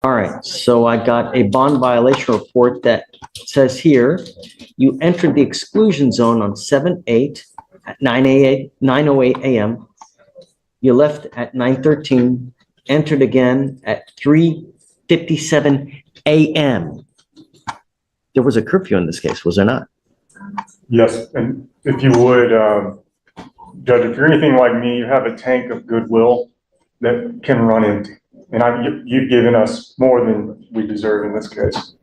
All right, so I got a bond violation report that says here, you entered the exclusion zone on 7/8 at 9:08 a.m. You left at 9:13, entered again at 3:57 a.m. There was a curfew in this case, was there not? Yes, and if you would, Judge, if you're anything like me, you have a tank of Goodwill that can run empty. And you've given us more than we deserve in this case.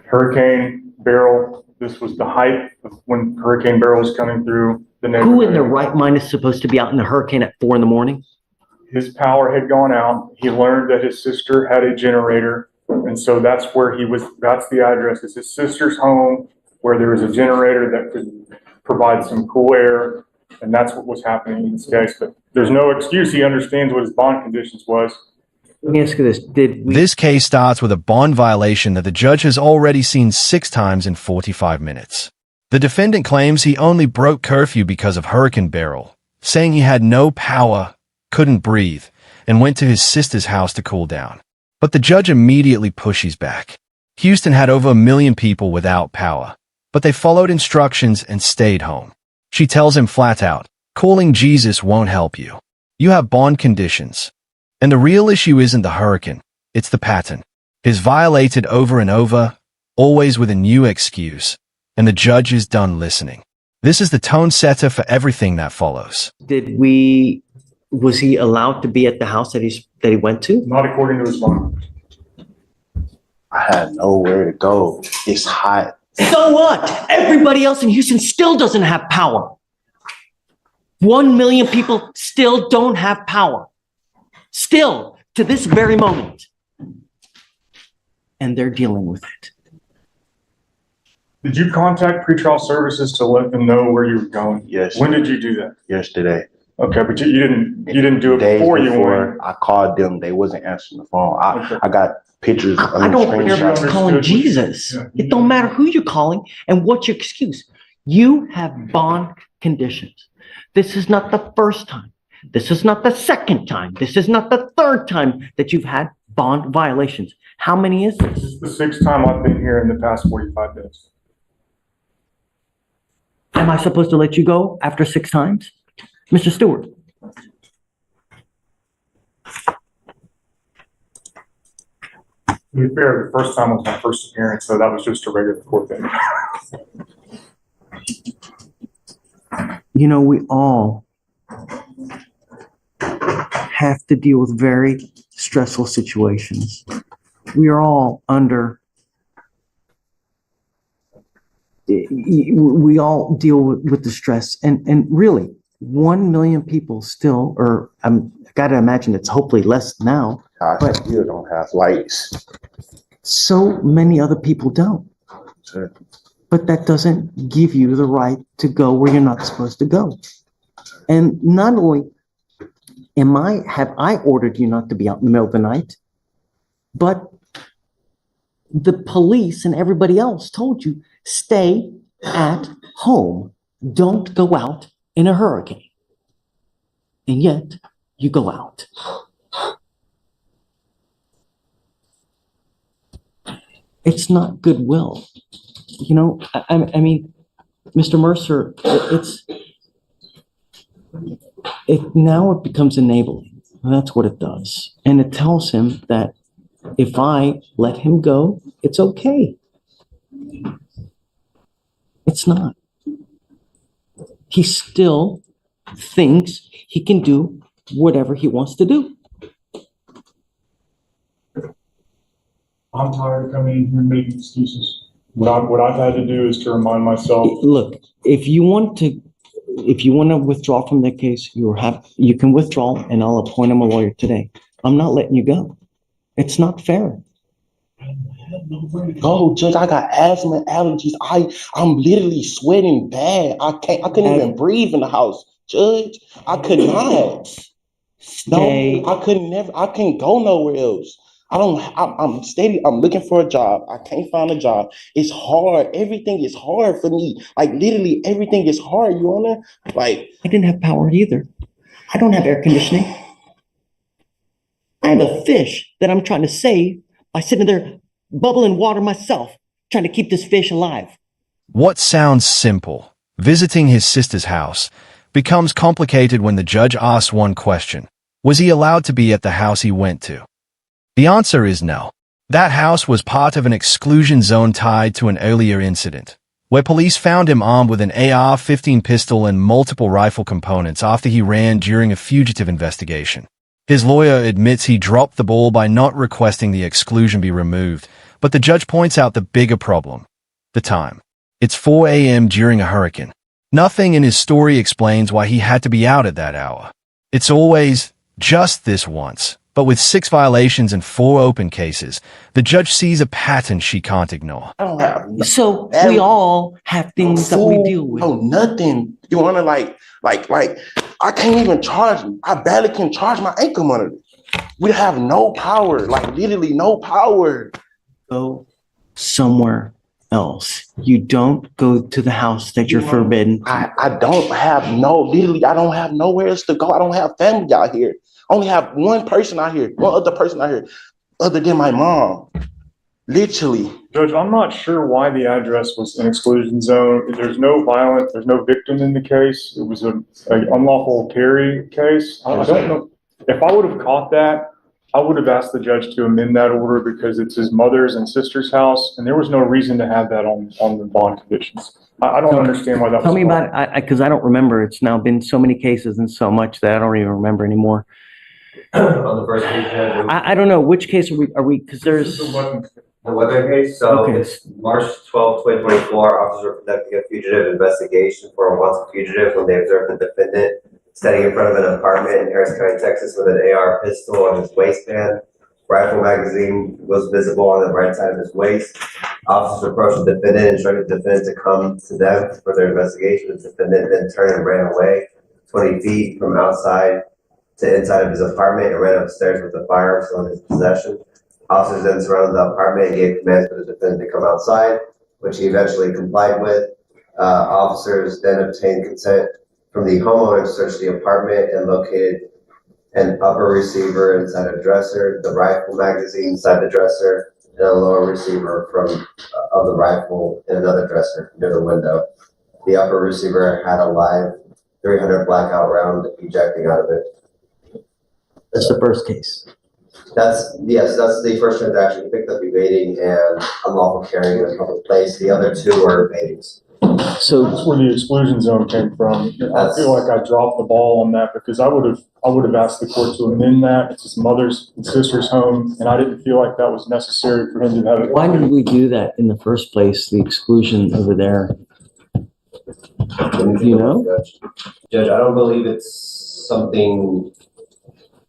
Hurricane Beryl, this was the height of when Hurricane Beryl was coming through the neighborhood. Who in their right mind is supposed to be out in a hurricane at 4 a.m? His power had gone out. He learned that his sister had a generator. And so that's where he was, that's the address. It's his sister's home where there was a generator that could provide some cool air. And that's what was happening in this case. But there's no excuse. He understands what his bond conditions was. Let me ask you this. This case starts with a bond violation that the judge has already seen 6 times in 45 minutes. The defendant claims he only broke curfew because of Hurricane Beryl, saying he had no power, couldn't breathe, and went to his sister's house to cool down. But the judge immediately pushes back. Houston had over 1 million people without power, but they followed instructions and stayed home. She tells him flat out, calling Jesus won't help you. You have bond conditions. And the real issue isn't the hurricane, it's the pattern. He's violated over and over, always with a new excuse, and the judge is done listening. This is the tone setter for everything that follows. Was he allowed to be at the house that he went to? Not according to his bond. I had nowhere to go. It's hot. So what? Everybody else in Houston still doesn't have power. 1 million people still don't have power. Still, to this very moment. And they're dealing with it. Did you contact pretrial services to let them know where you were going? Yes. When did you do that? Yesterday. Okay, but you didn't do it before you went. I called them. They wasn't answering the phone. I got pictures. I don't care about calling Understood. Jesus. Yeah. It don't matter who you're calling and what's your excuse. You have bond conditions. This is not the first time. This is not the second time. This is not the third time that you've had bond violations. How many is this? This is the 6th time I've been here in the past 45 days. Am I supposed to let you go after 6 times? Mr. Stewart. To be fair, the first time was my first appearance, so that was just a regular court thing. You know, we all have to deal with very stressful situations. We are all we all deal with the stress. And really, 1 million people still, or I got to imagine it's hopefully less now. I still don't have lights. So many other people don't. Sure. But that doesn't give you the right to go where you're not supposed to go. And not only have I ordered you not to be out in the middle of the night, but the police and everybody else told you, stay at home. Don't go out in a hurricane. And yet you go out. It's not goodwill. You know, I mean, Mr. Mercer, now it becomes enabling. That's what it does. And it tells him that if I let him go, it's okay. It's not. He still thinks he can do whatever he wants to do. I'm tired of coming in here and making excuses. What I've had to do is to remind myself. Look, if you want to withdraw from the case, you can withdraw, and I'll appoint him a lawyer today. I'm not letting you go. It's not fair. Oh, Judge, I got asthma and allergies. I'm literally sweating bad. I couldn't even breathe in the house. Judge, I could not. No, I can't go nowhere else. I'm steady. I'm looking for a job. I can't find a job. It's hard. Everything is hard for me. Like literally everything is hard, Your Honor. Like I didn't have power either. I don't have air conditioning. I have a fish that I'm trying to save by sitting there bubbling water myself, trying to keep this fish alive. What sounds simple, visiting his sister's house, becomes complicated when the judge asks one question. Was he allowed to be at the house he went to? The answer is no. That house was part of an exclusion zone tied to an earlier incident, where police found him armed with an AR-15 pistol and multiple rifle components after he ran during a fugitive investigation. His lawyer admits he dropped the ball by not requesting the exclusion be removed, but the judge points out the bigger problem: the time. It's 4 a.m. during a hurricane. Nothing in his story explains why he had to be out at that hour. It's always just this once. But with 6 violations and 4 open cases, the judge sees a pattern she can't ignore. I don't have So we all have things that we deal with. Oh, nothing. You want to like, I can't even charge. I barely can charge my ankle monitor. We have no power, like literally no power. Go somewhere else. You don't go to the house that you're forbidden. I don't have literally, I don't have nowhere else to go. I don't have family out here. I only have one person out here, one other person out here, other than my mom. Literally. Judge, I'm not sure why the address was an exclusion zone. There's no victim in the case. It was an unlawful carry case. I don't know. If I would have caught that, I would have asked the judge to amend that order because it's his mother's and sister's house, and there was no reason to have that on the bond conditions. I don't understand why that was. Tell me about it, because I don't remember. It's now been so many cases and so much that I don't even remember anymore. On the first case, Judge, I don't know, which case are we, because there's, the weather case, so Okay. it's March 12, 2024, officers were conducting a fugitive investigation for a wanted fugitive when they observed the defendant standing in front of an apartment in Harris County, Texas with an AR pistol on his waistband. Rifle magazine was visible on the right side of his waist. Officers approached the defendant and instructed the defendant to come to them for their investigation. The defendant then turned and ran away 20 feet from outside to inside of his apartment and ran upstairs with the firearms still in his possession. Officers then surrounded the apartment and gave commands for the defendant to come outside, which he eventually complied with. Officers then obtained consent from the homeowner to search the apartment and located an upper receiver inside a dresser, the rifle magazine inside the dresser, and a lower receiver of the rifle in another dresser near the window. The upper receiver had a live .300 blackout round ejecting out of it. that's the first case. That's the first transaction. He picked up evading and unlawful carrying in a public place. The other 2 were evadings. So That's where the exclusion zone came from. I feel like I dropped the ball on that because I would have asked the court to amend that. It's his mother's and sister's home, and I didn't feel like that was necessary for him to have it. why did we do that in the first place, the exclusion over there? You know? Judge, I don't believe it's something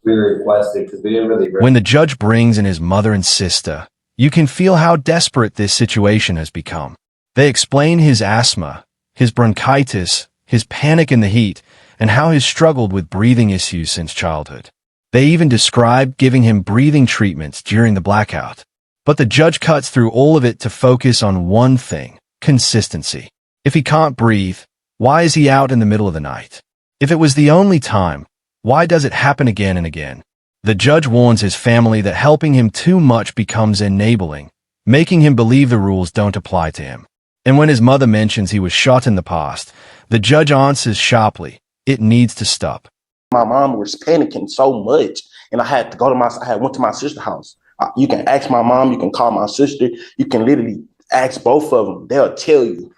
we requested because we didn't really. When the judge brings in his mother and sister, you can feel how desperate this situation has become. They explain his asthma, his bronchitis, his panic in the heat, and how he's struggled with breathing issues since childhood. They even describe giving him breathing treatments during the blackout. But the judge cuts through all of it to focus on one thing: consistency. If he can't breathe, why is he out in the middle of the night? If it was the only time, why does it happen again and again? The judge warns his family that helping him too much becomes enabling, making him believe the rules don't apply to him. And when his mother mentions he was shot in the past, the judge answers sharply, it needs to stop. My mom was panicking so much, and I had to go to went to my sister's house. You can ask my mom, you can call my sister, you can literally ask both of them. They'll tell you,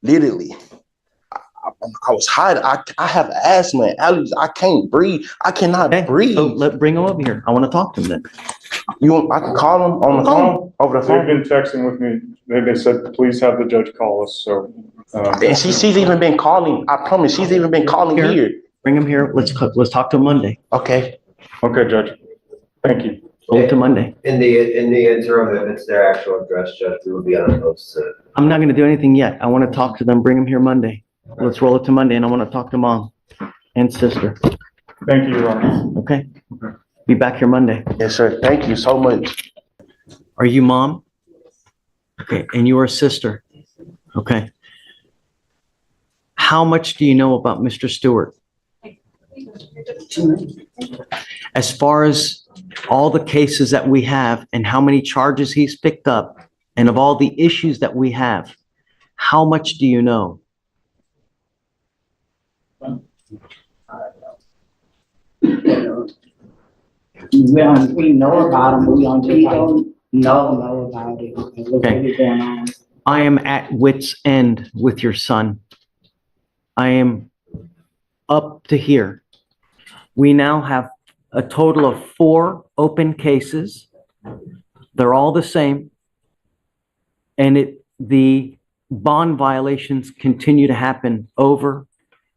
literally. I was hiding. I have asthma and allergies. I can't breathe. I cannot breathe. So bring them over here. I want to talk to them then. I can call them on the phone, over the They've phone. been texting with me. They said, please have the judge call us. So, And she's even been calling. I promise, she's even been calling here. Bring them here. Let's talk to them Monday. Okay. okay, Judge. Thank you. Roll it to Monday. In the interim, if it's their actual address, Judge, we would be unopposed to it. I'm not going to do anything yet. I want to talk to them. Bring them here Monday. Let's roll it to Monday, and I want to talk to mom and sister. Thank you, Your Honor. Okay? Be back here Monday. Yes, sir. Thank you so much. Are you mom? Okay, and you are sister. Okay. How much do you know about Mr. Stewart? As far as all the cases that we have and how many charges he's picked up and of all the issues that we have, how much do you know? We know about them, but we don't know about it. What's Okay. really going on. I am at wit's end with your son. I am up to here. We now have a total of 4 open cases. They're all the same. And the bond violations continue to happen over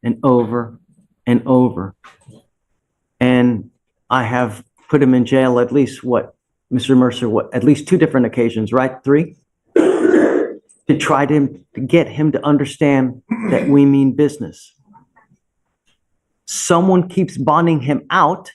and over and over. And I have put him in jail at least Mr. Mercer, at least 2 different occasions, right? 3? To try to get him to understand that we mean business. Someone keeps bonding him out,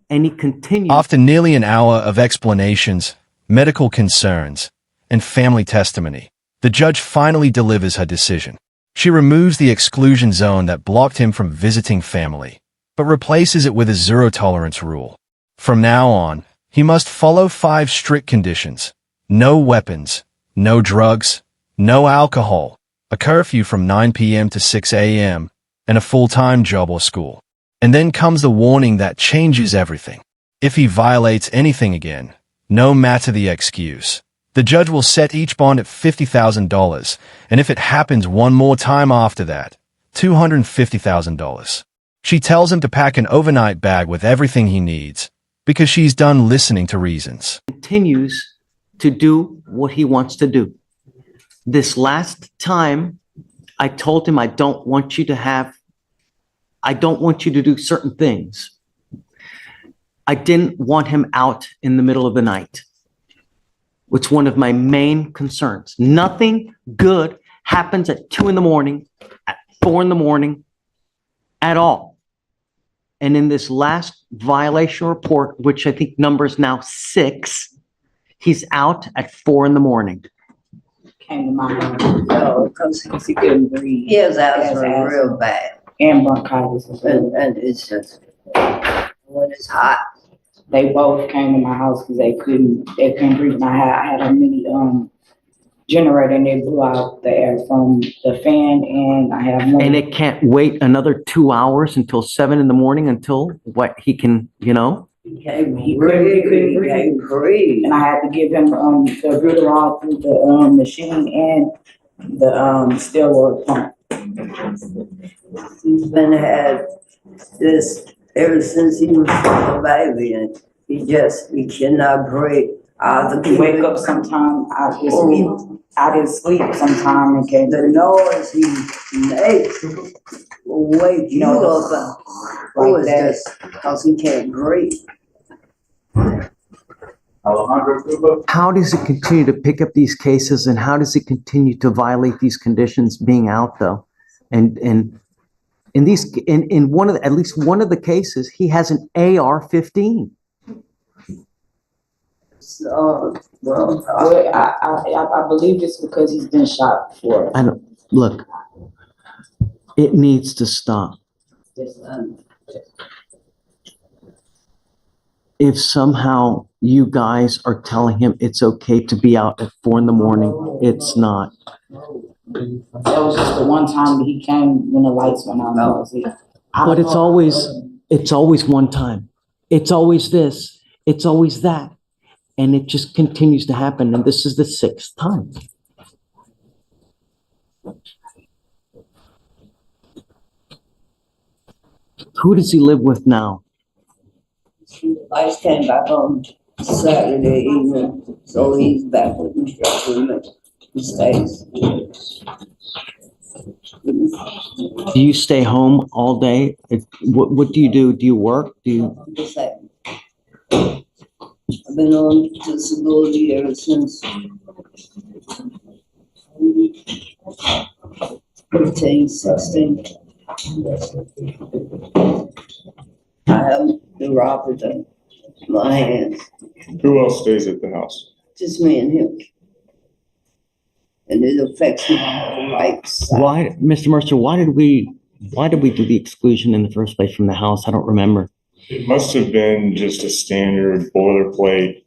and he continues. After nearly an hour of explanations, medical concerns, and family testimony, the judge finally delivers her decision. She removes the exclusion zone that blocked him from visiting family, but replaces it with a zero-tolerance rule. From now on, he must follow 5 strict conditions: no weapons, no drugs, no alcohol, a curfew from 9 p.m. to 6 a.m., and a full-time job or school. And then comes the warning that changes everything. If he violates anything again, no matter the excuse, the judge will set each bond at $50,000, and if it happens one more time after that, $250,000. She tells him to pack an overnight bag with everything he needs, because she's done listening to reasons. Continues to do what he wants to do. This last time, I told him I don't want you to do certain things. I didn't want him out in the middle of the night. It's one of my main concerns. Nothing good happens at 2 a.m, at 4 a.m, at all. And in this last violation report, which I think numbers now 6, he's out at 4 a.m. Came to my house, so, because he couldn't breathe. He has asthma asthma. real bad, And bronchitis as well. and it's just, when it's hot, They both came to my house because they couldn't breathe. And I had a mini generator, and they blew out the air from the fan, and I have no. And it can't wait another 2 hours until 7 a.m. until what he can, he can't He couldn't breathe, breathe. he can't breathe. And I had to give him the Goodwill through the machine and the steroid pump. He's been had this ever since he was a baby, and he cannot breathe. He wake up sometime, I just sleep sometime and can't. The noise he makes will wake you up, Like it's that. just because he can't breathe. how does he continue to pick up these cases, and how does he continue to violate these conditions being out though? And in at least one of the cases, he has an AR-15. So, well, Well, I believe it's because he's been shot before. Look, it needs to stop. If somehow you guys are telling him it's okay to be out at 4 a.m, it's not. That was just the one time that he came when the lights went out. That was it. But it's always one time. It's always this, it's always that. And it just continues to happen. And this is the 6th time. Who does he live with now? I just came back on Saturday evening, so he's back with me. He stays. Do you stay home all day? What do you do? Do you work? Just that. I've been on disability ever since 15, 16. I have neuropathy in my hands, Who else stays at the house? just me and him. And it affects my whole right side. Why, Mr. Mercer, why did we do the exclusion in the first place from the house? I don't remember. It must have been just a standard boilerplate